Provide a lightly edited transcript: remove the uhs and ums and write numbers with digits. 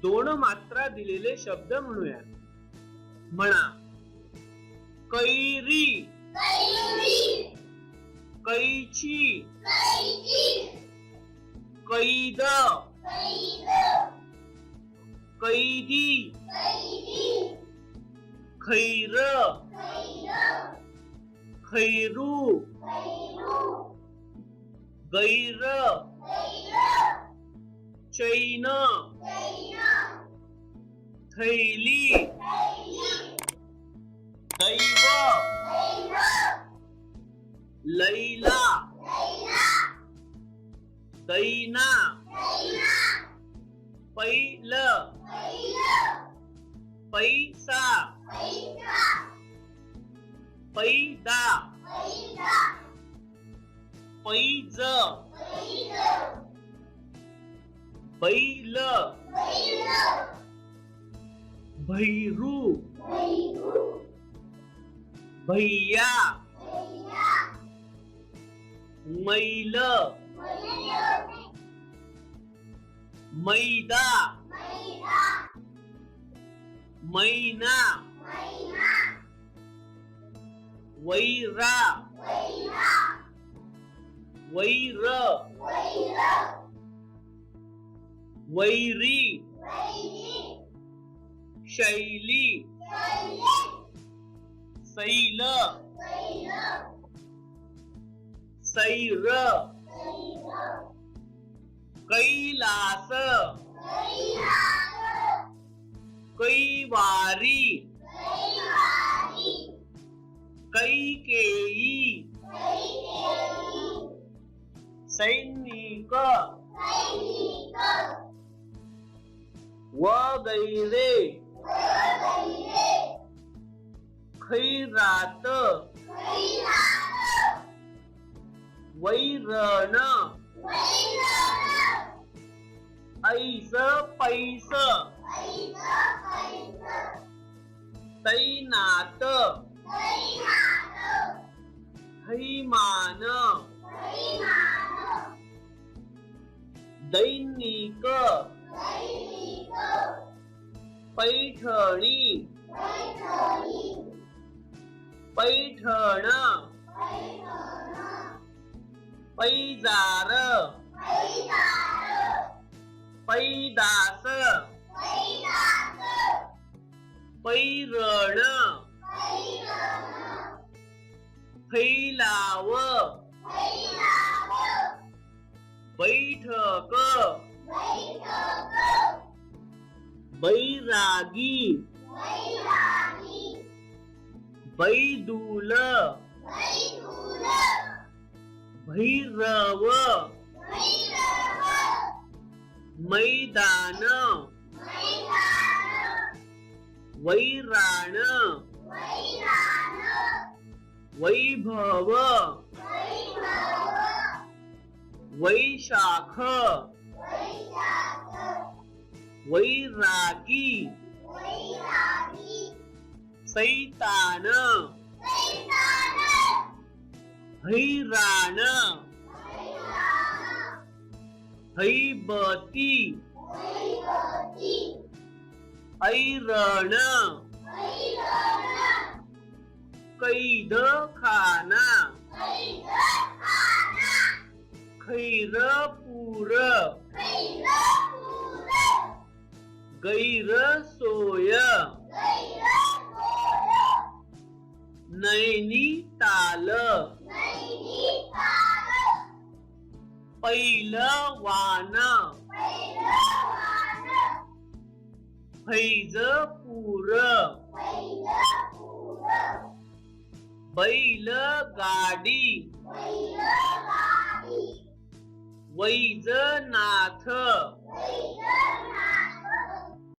दोन मात्रा दिलेले शब्द म्हणूया. म्हणा कैरी, कैची, कैद, कैदी, खैर, खैरू, गैर, चैन, थैली, दैव, लैला, दैना, पैल, पैसा, पैदा, पैज, बैल, भैरू, भैया, मैल, मैदा, मैना, वैरा, वैर, वैरी, शैली, सैल, सैर, कैलास, कैवारी, कैकेयी, सैनिक, वगैरे, खैरात, वैरण, ऐस पैस, तैनात, थैमान, दैनिक, पैठणी, पैठण, पैजार, पैदास, पैरण, फैलाव, बैठक, बैरागी, बैदूल, भैरव, मैदान, वैराण, वैभव, वैशाख, वैरागी, सैतान, हैराण, हैबती, ऐरण, कैद खाना, खैरपूर, गैरसोय, नैनिताल, पैलवान, फैजपूर, बैलगाडी, वैजनाथ,